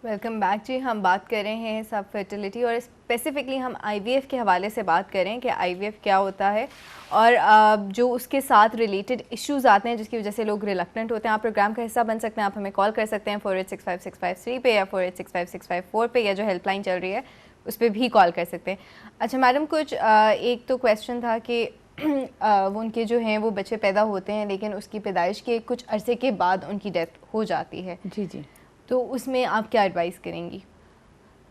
Welcome back جی. ہم بات کر رہے ہیں سب فرٹیلیٹی اور اسپیسیفکلی ہم آئی وی ایف کے حوالے سے بات کریں کہ آئی وی ایف کیا ہوتا ہے اور جو اس کے ساتھ ریلیٹڈ ایشوز آتے ہیں جس کی وجہ سے لوگ ریلکٹنٹ ہوتے ہیں. آپ پروگرام کا حصہ بن سکتے ہیں, آپ ہمیں کال کر سکتے ہیں 48656553 پہ یا 48656554 پہ, یا جو ہیلپ لائن چل رہی ہے اس پہ بھی کال کر سکتے ہیں. اچھا میڈم, کچھ ایک تو کویشچن تھا کہ وہ ان کے جو ہیں وہ بچے پیدا ہوتے ہیں لیکن اس کی پیدائش کے کچھ عرصے کے بعد ان کی ڈیتھ ہو جاتی ہے. جی جی, تو اس میں آپ کیا ایڈوائز کریں گی؟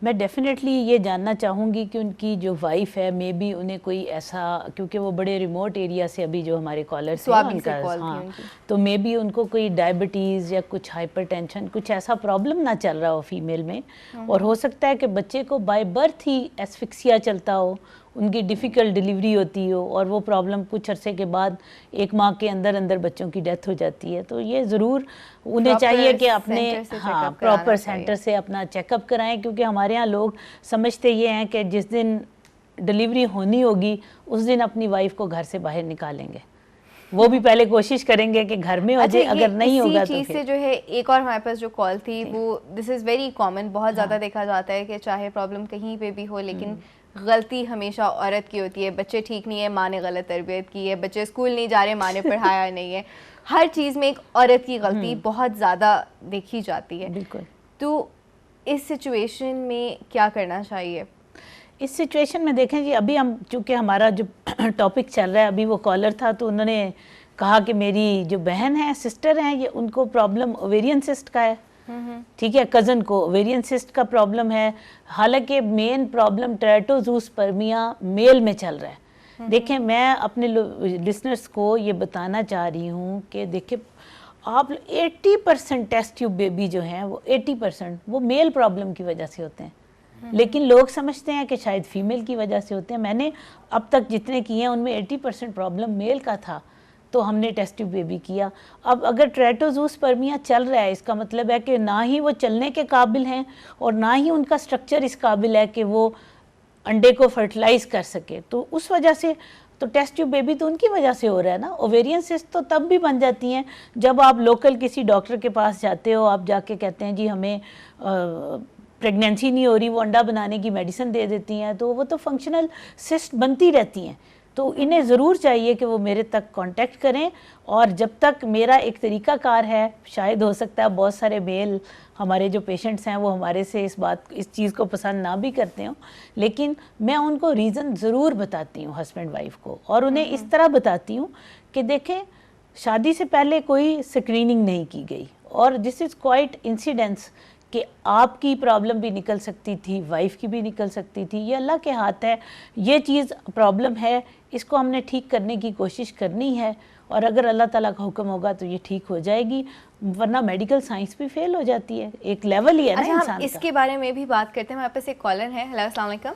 میں ڈیفینیٹلی یہ جاننا چاہوں گی کہ ان کی جو وائف ہے مے بی انہیں کوئی ایسا, کیونکہ وہ بڑے ریموٹ ایریا سے ابھی جو ہمارے کالرس ہیں ان کا, ہاں, تو مے بی ان کو کوئی ڈائبٹیز یا کچھ ہائپر ٹینشن کچھ ایسا پرابلم نہ چل رہا ہو فیمیل میں, اور ہو سکتا ہے کہ بچے کو بائی برتھ ہی ایسفکسیا چلتا ہو, ان کی ڈیفیکلٹ ڈیلیوری ہوتی ہو اور وہ پرابلم کچھ عرصے کے بعد 1 ماہ کے اندر اندر بچوں کی ڈیتھ ہو جاتی ہے. تو یہ ضرور انہیں چاہیے کہ اپنے ہاں پراپر سینٹر سے اپنا چیک اپ کرائیں, کیونکہ ہمارے یہاں لوگ سمجھتے یہ ہیں کہ جس دن ڈیلیوری ہونی ہوگی اس دن اپنی وائف کو گھر سے باہر نکالیں گے, وہ بھی پہلے کوشش کریں گے کہ گھر میں ہو جائے, اگر نہیں ہوگا تو چیز سے جو ہے ایک اور ہمارے پاس جو کال تھی وہ دس از ویری کامن, بہت زیادہ دیکھا جاتا ہے کہ چاہے پرابلم کہیں پہ بھی ہو لیکن غلطی ہمیشہ عورت کی ہوتی ہے. بچے ٹھیک نہیں ہے, ماں نے غلط تربیت کی ہے, بچے اسکول نہیں جا رہے, ماں نے پڑھایا نہیں ہے. ہر چیز میں ایک عورت کی غلطی بہت زیادہ دیکھی جاتی ہے. بالکل. تو اس سچویشن میں کیا کرنا چاہیے؟ اس سچویشن میں دیکھیں جی, ابھی ہم چونکہ ہمارا جو ٹاپک چل رہا ہے, ابھی وہ کالر تھا تو انہوں نے کہا کہ میری جو بہن ہے, سسٹر ہیں, یہ ان کو پرابلم اوویرین سسٹ کا ہے. ٹھیک ہے, کزن کو اوویرین سسٹ کا پرابلم ہے, حالانکہ مین پرابلم ٹیراتوزوسپرمیا میل میں چل رہا ہے. دیکھیں میں اپنے لسنرز کو یہ بتانا چاہ رہی ہوں کہ دیکھیں آپ 80% ٹیسٹ ٹیوب بیبی جو ہیں وہ 80% وہ میل پرابلم کی وجہ سے ہوتے ہیں, لیکن لوگ سمجھتے ہیں کہ شاید فیمیل کی وجہ سے ہوتے ہیں. میں نے اب تک جتنے کیے ہیں ان میں 80% پرابلم میل کا تھا, تو ہم نے ٹیسٹ ٹیوب بیبی کیا. اب اگر ٹیراتوزوسپرمیا چل رہا ہے, اس کا مطلب ہے کہ نہ ہی وہ چلنے کے قابل ہیں اور نہ ہی ان کا سٹرکچر اس قابل ہے کہ وہ انڈے کو فرٹیلائز کر سکے. تو اس وجہ سے تو ٹیسٹ ٹیوب بیبی تو ان کی وجہ سے ہو رہا ہے نا. اوویرین سسٹ تو تب بھی بن جاتی ہیں جب آپ لوکل کسی ڈاکٹر کے پاس جاتے ہو, آپ جا کے کہتے ہیں جی ہمیں پریگنینسی نہیں ہو رہی, وہ انڈا بنانے کی میڈیسن دے دیتی ہیں, تو وہ تو فنکشنل سسٹ بنتی رہتی ہیں. تو انہیں ضرور چاہیے کہ وہ میرے تک کانٹیکٹ کریں, اور جب تک میرا ایک طریقہ کار ہے, شاید ہو سکتا ہے بہت سارے میل ہمارے جو پیشنٹس ہیں وہ ہمارے سے اس چیز کو پسند نہ بھی کرتے ہوں, لیکن میں ان کو ریزن ضرور بتاتی ہوں ہسبینڈ وائف کو, اور انہیں اس طرح بتاتی ہوں کہ دیکھیں شادی سے پہلے کوئی سکریننگ نہیں کی گئی, اور دس از کوائٹ انسیڈنس کہ آپ کی پرابلم بھی نکل سکتی تھی, وائف کی بھی نکل سکتی تھی. یہ اللہ کے ہاتھ ہے, یہ چیز پرابلم ہے, اس کو ہم نے ٹھیک کرنے کی کوشش کرنی ہے, اور اگر اللہ تعالیٰ کا حکم ہوگا تو یہ ٹھیک ہو جائے گی, ورنہ میڈیکل سائنس بھی فیل ہو جاتی ہے. ایک لیول ہی ہے نا انسان کا. ہم اس کے بارے میں بھی بات کرتے ہیں. ہمارے پاس ایک کالر ہے. ہیلو, السلام علیکم.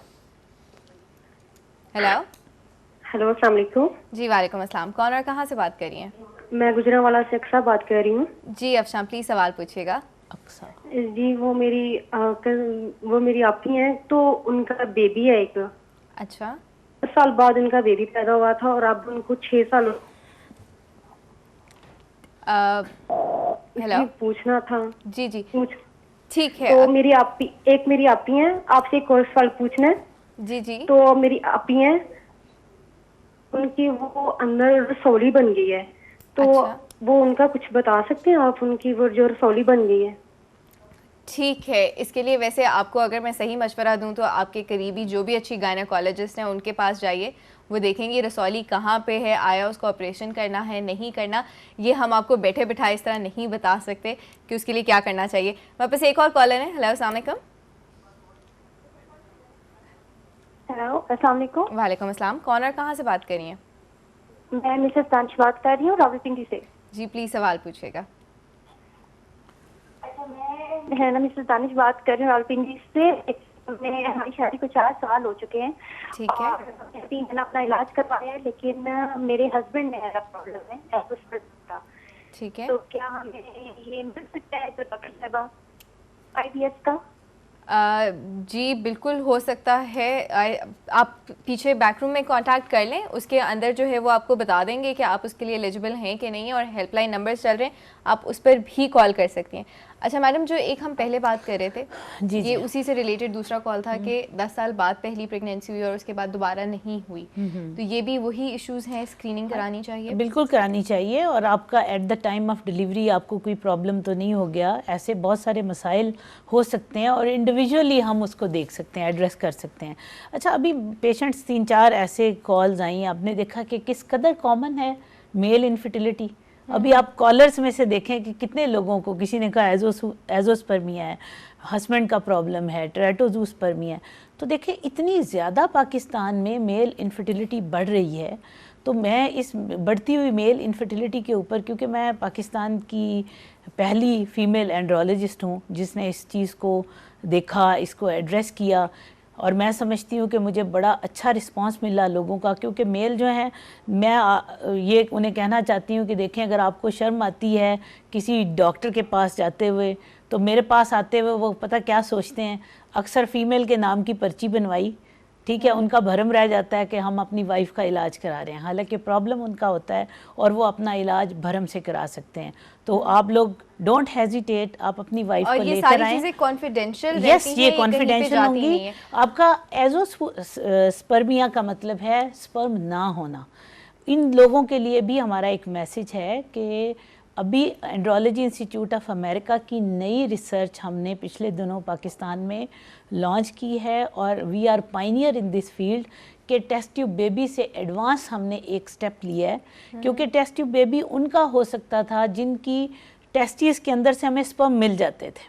ہیلو السلام علیکم. جی وعلیکم السلام. کون اور کہاں سے بات کر رہی ہیں؟ میں گجرانوالہ سے اقصیٰ بات کر رہی ہوں. جی افشاں, پلیز سوال پوچھیے گا. جی وہ میری آپی ہیں, تو ان کا بیبی ہے ایک. اچھا. 10 سال بعد ان کا بیبی پیدا ہوا تھا, اور اب ان کو 6 سال. ہیلو, پوچھنا تھا. جی جی ٹھیک ہے. تو میری آپی ہیں, آپ سے ایک اور سوال پوچھنا ہے. جی جی. تو میری آپی ہیں, ان کی وہ اندر رسولی بن گئی ہے, تو وہ ان کا کچھ بتا سکتے ہیں آپ, ان کی وہ جو رسولی بن گئی ہے؟ ٹھیک ہے, اس کے لیے ویسے آپ کو اگر میں صحیح مشورہ دوں تو آپ کے قریبی جو بھی اچھی گائنیکالوجسٹ ہیں ان کے پاس جائیے, وہ دیکھیں گے رسولی کہاں پہ ہے, آیا اس کو آپریشن کرنا ہے نہیں کرنا. یہ ہم آپ کو بیٹھے بٹھائے اس طرح نہیں بتا سکتے کہ اس کے لیے کیا کرنا چاہیے. میرے پاس ایک اور کالر ہے. ہیلو, السلام علیکم. ہیلو, السلام علیکم. وعلیکم السلام. کون اور کہاں سے بات کر رہی ہیں؟ میں مسز دانش بات کر رہی ہوں, راولپنڈی سے. جی پلیز سوال پوچھیے گا. میں مسز دانش بات کر رہی ہوں راولپنڈی سے. ہماری شادی کو 4 سال ہو چکے ہیں. ٹھیک ہے. میں نے اپنا علاج کروایا ہے, لیکن میرے ہسبینڈ میں پرابلم ہے. ٹھیک ہے. تو کیا ہمیں یہ مل سکتا ہے ڈاکٹر صاحبہ آئی وی ایف کا؟ جی بالکل ہو سکتا ہے. آپ پیچھے بیک روم میں کانٹیکٹ کر لیں, اس کے اندر جو ہے وہ آپ کو بتا دیں گے کہ آپ اس کے لیے ایلیجیبل ہیں کہ نہیں, اور ہیلپ لائن نمبرز چل رہے ہیں, آپ اس پر بھی کال کر سکتی ہیں. اچھا میڈم، جو ایک ہم پہلے بات کر رہے تھے جی یہ اسی سے ریلیٹڈ دوسرا کال تھا کہ 10 سال بعد پہلی پریگنینسی ہوئی اور اس کے بعد دوبارہ نہیں ہوئی، تو یہ بھی وہی ایشوز ہیں، اسکریننگ کرانی چاہیے؟ بالکل کرانی چاہیے. اور آپ کا at the time of delivery آپ کو کوئی پرابلم تو نہیں ہو گیا. ایسے بہت سارے مسائل ہو سکتے ہیں اور انڈیویجولی ہم اس کو دیکھ سکتے ہیں، ایڈریس کر سکتے ہیں. اچھا، ابھی پیشنٹس 3-4 ایسے کالز آئیں، آپ نے دیکھا کہ کس قدر کامن ہے میل انفرٹیلیٹی. ابھی آپ کالرز میں سے دیکھیں کہ کتنے لوگوں کو، کسی نے کہا ایزوسپرمیا ہے، ہسبینڈ کا پرابلم ہے، ٹریٹوزوسپرمیا ہے. تو دیکھیں اتنی زیادہ پاکستان میں میل انفرٹیلیٹی بڑھ رہی ہے. تو میں اس بڑھتی ہوئی میل انفرٹیلیٹی کے اوپر، کیونکہ میں پاکستان کی پہلی فیمیل اینڈرولوجسٹ ہوں جس نے اس چیز کو دیکھا، اس کو ایڈریس کیا، اور میں سمجھتی ہوں کہ مجھے بڑا اچھا رسپانس ملا لوگوں کا. کیونکہ میل جو ہیں، میں یہ انہیں کہنا چاہتی ہوں کہ دیکھیں، اگر آپ کو شرم آتی ہے کسی ڈاکٹر کے پاس جاتے ہوئے، تو میرے پاس آتے ہوئے وہ پتہ کیا سوچتے ہیں، اکثر فیمیل کے نام کی پرچی بنوائی، ٹھیک ہے، ان کا بھرم رہ جاتا ہے کہ ہم اپنی وائف کا علاج کرا رہے ہیں، حالانکہ پرابلم ان کا ہوتا ہے اور وہ اپنا علاج بھرم سے کرا سکتے ہیں. تو آپ لوگ ڈونٹ ہیزیٹیٹ، آپ اپنی وائف کو لے کر آئیں. اور یہ ساری چیزیں کانفیڈینشیل رہتی ہیں، یس، یہ کانفیڈینشیل ہوں گی. نہیں ہے. آپ کا ایزوسپرمیا کا مطلب ہے سپرم نہ ہونا. ان لوگوں کے لیے بھی ہمارا ایک میسج ہے کہ ابھی اینڈرولوجی انسٹیٹیوٹ آف امریکہ کی نئی ریسرچ ہم نے پچھلے دنوں پاکستان میں لانچ کی ہے، اور we are pioneer in this field کہ ٹیسٹ ٹیوب بیبی سے ایڈوانس ہم نے ایک سٹیپ لیا ہے. کیونکہ ٹیسٹ ٹیوب بیبی ان کا ہو سکتا تھا جن کی ٹیسٹیز کے اندر سے ہمیں سپرم مل جاتے تھے.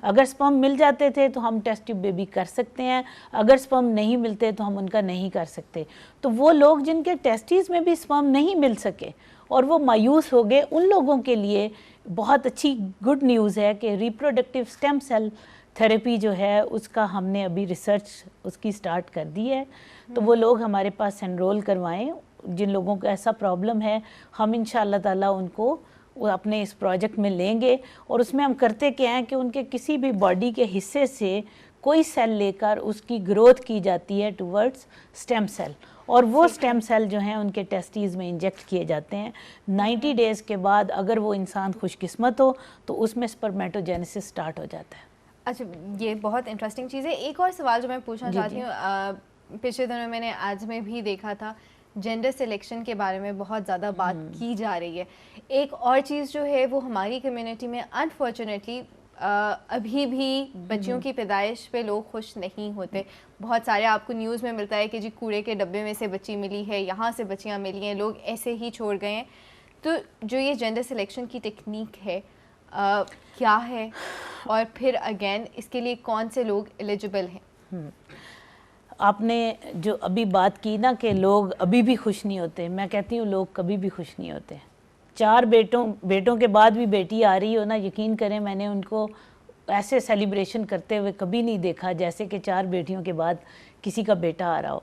اگر سپرم مل جاتے تھے تو ہم ٹیسٹ ٹیوب بیبی کر سکتے ہیں، اگر سپرم نہیں ملتے تو ہم ان کا نہیں کر سکتے. تو وہ لوگ جن کے ٹیسٹیز میں بھی سپرم نہیں مل سکے اور وہ مایوس ہو گئے، ان لوگوں کے لیے بہت اچھی گڈ نیوز ہے کہ ریپروڈکٹیو سٹیم سیل تھیراپی جو ہے اس کا ہم نے ابھی ریسرچ اس کی سٹارٹ کر دی ہے. تو وہ لوگ ہمارے پاس انرول کروائیں جن لوگوں کو ایسا پرابلم ہے. ہم انشاءاللہ تعالیٰ ان کو وہ اپنے اس پروجیکٹ میں لیں گے، اور اس میں ہم کرتے کیا ہیں کہ ان کے کسی بھی باڈی کے حصے سے کوئی سیل لے کر اس کی گروتھ کی جاتی ہے ٹورڈز سٹیم سیل، اور وہ سٹیم سیل جو ہیں ان کے ٹیسٹیز میں انجیکٹ کیے جاتے ہیں. 90 ڈیز کے بعد اگر وہ انسان خوش قسمت ہو تو اس میں سپرمیٹوجینیسس سٹارٹ ہو جاتا ہے. اچھا، یہ بہت انٹرسٹنگ چیز ہے. ایک اور سوال جو میں پوچھنا چاہتی ہوں، پچھلے دنوں میں نے آج میں بھی دیکھا تھا، جینڈر سلیکشن کے بارے میں بہت زیادہ بات کی جا رہی ہے. ایک اور چیز جو ہے وہ ہماری کمیونٹی میں انفارچونیٹلی ابھی بھی بچیوں کی پیدائش پہ لوگ خوش نہیں ہوتے. بہت سارے آپ کو نیوز میں ملتا ہے کہ جی کوڑے کے ڈبے میں سے بچی ملی ہے، یہاں سے بچیاں ملی ہیں، لوگ ایسے ہی چھوڑ گئے ہیں. تو جو یہ جینڈر سلیکشن کی ٹیکنیک ہے کیا ہے، اور پھر اگین اس کے لیے کون سے لوگ ایلیجبل ہیں؟ آپ نے جو ابھی بات کی نا کہ لوگ ابھی بھی خوش نہیں ہوتے، میں کہتی ہوں لوگ کبھی بھی خوش نہیں ہوتے. 4 بیٹوں کے بعد بھی بیٹی آ رہی ہو نا، یقین کریں میں نے ان کو ایسے سیلیبریشن کرتے ہوئے کبھی نہیں دیکھا جیسے کہ 4 بیٹیوں کے بعد کسی کا بیٹا آ رہا ہو.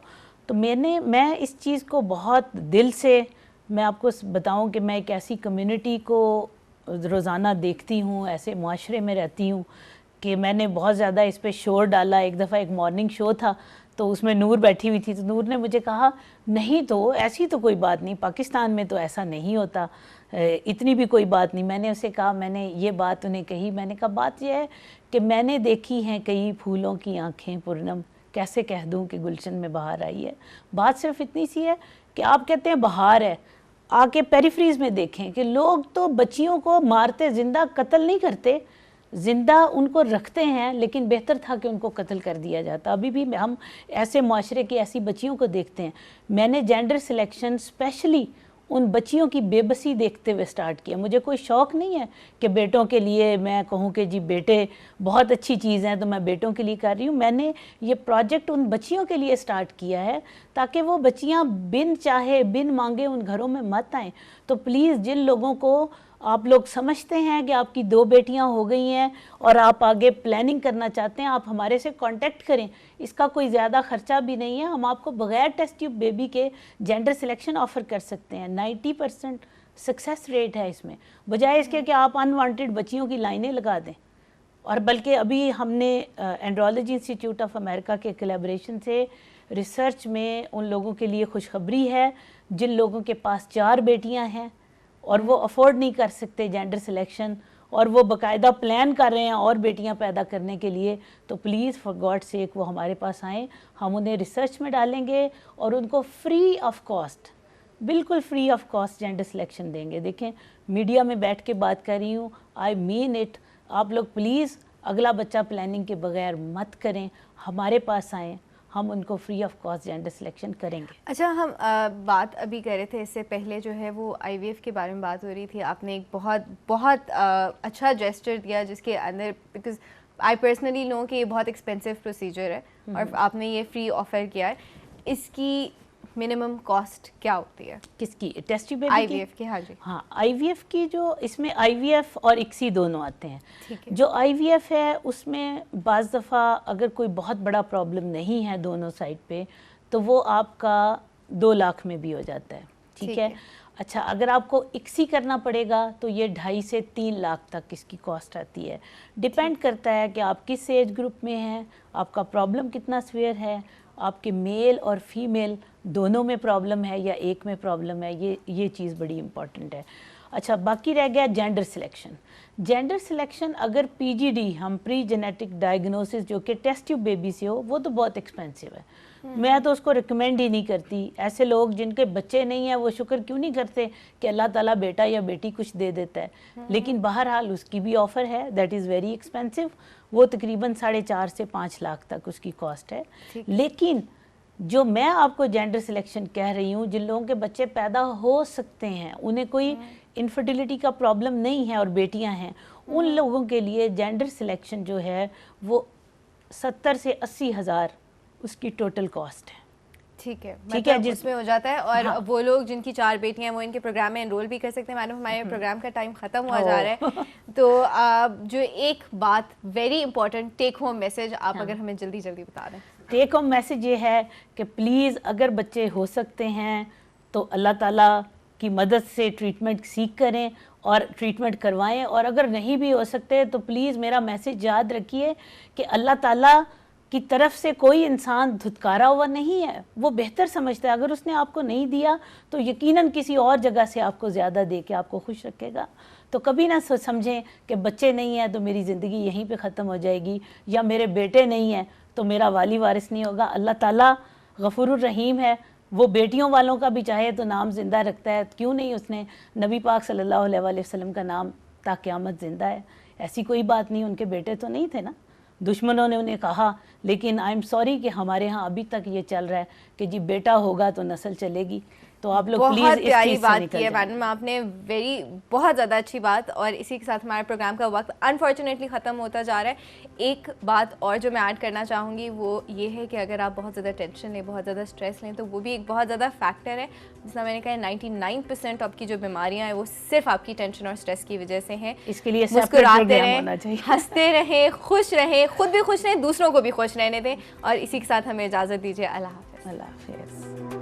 تو میں اس چیز کو بہت دل سے، میں آپ کو بتاؤں کہ میں ایک ایسی کمیونٹی کو روزانہ دیکھتی ہوں، ایسے معاشرے میں رہتی ہوں کہ میں نے بہت زیادہ اس پہ شور ڈالا. ایک دفعہ ایک مارننگ شو تھا تو اس میں نور بیٹھی ہوئی تھی، تو نور نے مجھے کہا نہیں تو ایسی تو کوئی بات نہیں، پاکستان میں تو ایسا نہیں ہوتا، اتنی بھی کوئی بات نہیں. میں نے اسے کہا، میں نے یہ بات انہیں کہی، میں نے کہا بات یہ ہے کہ میں نے دیکھی ہیں کئی پھولوں کی آنکھیں پورنم، کیسے کہہ دوں کہ گلشن میں بہار آئی ہے. بات صرف اتنی سی ہے کہ آپ کہتے ہیں بہار ہے، آ کے پیریفریز میں دیکھیں کہ لوگ تو بچیوں کو مارتے، زندہ قتل نہیں کرتے، زندہ ان کو رکھتے ہیں، لیکن بہتر تھا کہ ان کو قتل کر دیا جاتا. ابھی بھی ہم ایسے معاشرے کی ایسی بچیوں کو دیکھتے ہیں. میں نے جینڈر سلیکشن اسپیشلی ان بچیوں کی بے بسی دیکھتے ہوئے سٹارٹ کیا. مجھے کوئی شوق نہیں ہے کہ بیٹوں کے لیے میں کہوں کہ جی بیٹے بہت اچھی چیز ہیں تو میں بیٹوں کے لیے کر رہی ہوں. میں نے یہ پروجیکٹ ان بچیوں کے لیے سٹارٹ کیا ہے تاکہ وہ بچیاں بن چاہے بن مانگے ان گھروں میں مت آئیں. تو پلیز جن لوگوں کو آپ لوگ سمجھتے ہیں کہ آپ کی 2 بیٹیاں ہو گئی ہیں اور آپ آگے پلاننگ کرنا چاہتے ہیں، آپ ہمارے سے کانٹیکٹ کریں. اس کا کوئی زیادہ خرچہ بھی نہیں ہے، ہم آپ کو بغیر ٹیسٹ ٹیوب بیبی کے جینڈر سلیکشن آفر کر سکتے ہیں. 90% سکسیس ریٹ ہے اس میں، بجائے اس کے کہ آپ انوانٹیڈ بچیوں کی لائنیں لگا دیں. اور بلکہ ابھی ہم نے اینڈرولوجی انسٹیٹیوٹ آف امریکہ کے کولیبریشن سے ریسرچ میں ان لوگوں کے لیے خوشخبری ہے جن لوگوں کے پاس 4 بیٹیاں ہیں اور وہ افورڈ نہیں کر سکتے جینڈر سلیکشن، اور وہ باقاعدہ پلان کر رہے ہیں اور بیٹیاں پیدا کرنے کے لیے, تو پلیز فار گاڈ سیک وہ ہمارے پاس آئیں, ہم انہیں ریسرچ میں ڈالیں گے اور ان کو فری آف کاسٹ, بالکل free of cost gender selection دیں گے. دیکھیں میڈیا میں بیٹھ کے بات کر رہی ہوں, آئی مین اٹ. آپ لوگ پلیز اگلا بچہ پلاننگ کے بغیر مت کریں, ہمارے پاس آئیں, ہم ان کو free of cost gender selection کریں گے. اچھا, ہم بات ابھی کر رہے تھے, اس سے پہلے جو ہے وہ آئی وی ایف کے بارے میں بات ہو رہی تھی. آپ نے ایک بہت اچھا جیسچر دیا جس کے اندر, بیکاز آئی پرسنلی نو کہ یہ بہت ایکسپینسو پروسیجر ہے اور آپ نے یہ فری آفر کیا ہے. اس کی منیمم کاسٹ کیا ہوتی ہے؟ کس کی؟ ٹیسٹ ٹیوب بیبی آئی وی ایف کی. ہاں جی. ہاں, آئی وی ایف کی جو اس میں آئی وی ایف اور اکسی دونوں آتے ہیں. ٹھیک ہے. جو آئی وی ایف ہے اس میں بعض دفعہ اگر کوئی بہت بڑا پرابلم نہیں ہے دونوں سائڈ پہ, تو وہ آپ کا 2 لاکھ میں بھی ہو جاتا ہے. ٹھیک ہے. اچھا, اگر آپ کو اکسی کرنا پڑے گا تو یہ 2.5 سے 3 لاکھ تک اس کی کاسٹ آتی ہے. ڈیپینڈ کرتا ہے کہ آپ کس ایج گروپ میں ہیں, آپ کا پرابلم کتنا سویئر ہے, آپ کے میل اور فیمیل دونوں میں پرابلم ہے یا ایک میں پرابلم ہے, یہ چیز بڑی امپورٹنٹ ہے. اچھا, باقی رہ گیا جینڈر سلیکشن. جینڈر سلیکشن اگر پی جی ڈی, ہم پری جینیٹک ڈائگنوسس جو کہ ٹیسٹ ٹیوب بیبی سے ہو, وہ تو بہت ایکسپینسو ہے. میں تو اس کو ریکمینڈ ہی نہیں کرتی. ایسے لوگ جن کے بچے نہیں ہیں وہ شکر کیوں نہیں کرتے کہ اللہ تعالیٰ بیٹا یا بیٹی کچھ دے دیتا ہے. لیکن بہرحال اس کی بھی آفر ہے, دیٹ از ویری ایکسپینسو. وہ تقریباً 4.5 سے 5 لاکھ تک اس کی کاسٹ ہے. لیکن جو میں آپ کو جینڈر سلیکشن کہہ رہی ہوں, جن لوگوں کے بچے پیدا ہو سکتے ہیں, انہیں کوئی انفرٹیلیٹی کا پرابلم نہیں ہے اور بیٹیاں ہیں, ان لوگوں کے لیے جینڈر سلیکشن جو ہے وہ 70 سے 80 ہزار اس کی ٹوٹل کاسٹ ہے. ٹھیک ہے, مطلب اس میں ہو جاتا ہے. اور وہ لوگ جن کی 4 بیٹیاں ہیں وہ ان کے پروگرام میں انرول بھی کر سکتے ہیں. میڈم, ہمارے پروگرام کا ٹائم ختم ہوا جا رہا ہے, تو جو ایک بات very important take home message آپ اگر ہمیں جلدی بتا دیں. ٹیک ہوم میسج یہ ہے کہ پلیز اگر بچے ہو سکتے ہیں تو اللہ تعالیٰ کی مدد سے ٹریٹمنٹ سیکھ کریں اور ٹریٹمنٹ کروائیں, اور اگر نہیں بھی ہو سکتے تو پلیز میرا میسج یاد رکھیے کہ اللہ تعالیٰ کی طرف سے کوئی انسان دھتکارا ہوا نہیں ہے. وہ بہتر سمجھتا ہے, اگر اس نے آپ کو نہیں دیا تو یقیناً کسی اور جگہ سے آپ کو زیادہ دے کے آپ کو خوش رکھے گا. تو کبھی نہ سمجھیں کہ بچے نہیں ہیں تو میری زندگی یہیں پہ ختم ہو جائے گی, یا میرے بیٹے نہیں ہیں تو میرا والی وارث نہیں ہوگا. اللہ تعالیٰ غفور الرحیم ہے, وہ بیٹیوں والوں کا بھی چاہے تو نام زندہ رکھتا ہے. کیوں نہیں اس نے نبی پاک صلی اللہ علیہ وآلہ وسلم کا نام تا قیامت زندہ ہے. ایسی کوئی بات نہیں, ان کے بیٹے تو نہیں تھے نا, دشمنوں نے انہیں کہا. لیکن آئی ایم سوری کہ ہمارے ہاں ابھی تک یہ چل رہا ہے کہ جی بیٹا ہوگا تو نسل چلے گی. تو آپ لوگ پلیز بہت اس پیاری چیز سے بات نکل کی ہے جائیں. میڈم, آپ نے بہت زیادہ اچھی بات. اور اسی کے ساتھ ہمارے پروگرام کا وقت انفارچونیٹلی ختم ہوتا جا رہا ہے. ایک بات اور جو میں ایڈ کرنا چاہوں گی وہ یہ ہے کہ اگر آپ بہت زیادہ ٹینشن لیں, بہت زیادہ اسٹریس لیں, تو وہ بھی ایک بہت زیادہ فیکٹر ہے. جس طرح میں نے کہا 99% آپ کی جو بیماریاں ہیں وہ صرف آپ کی ٹینشن اور اسٹریس کی وجہ سے ہیں. اس کے لیے مسکراتے رہیں, ہنستے رہیں, خوش رہیں, خود بھی خوش رہیں, دوسروں کو بھی خوش رہنے دیں. اور اسی کے ساتھ ہمیں اجازت دیجیے. اللہ حافظ. اللہ حافظ.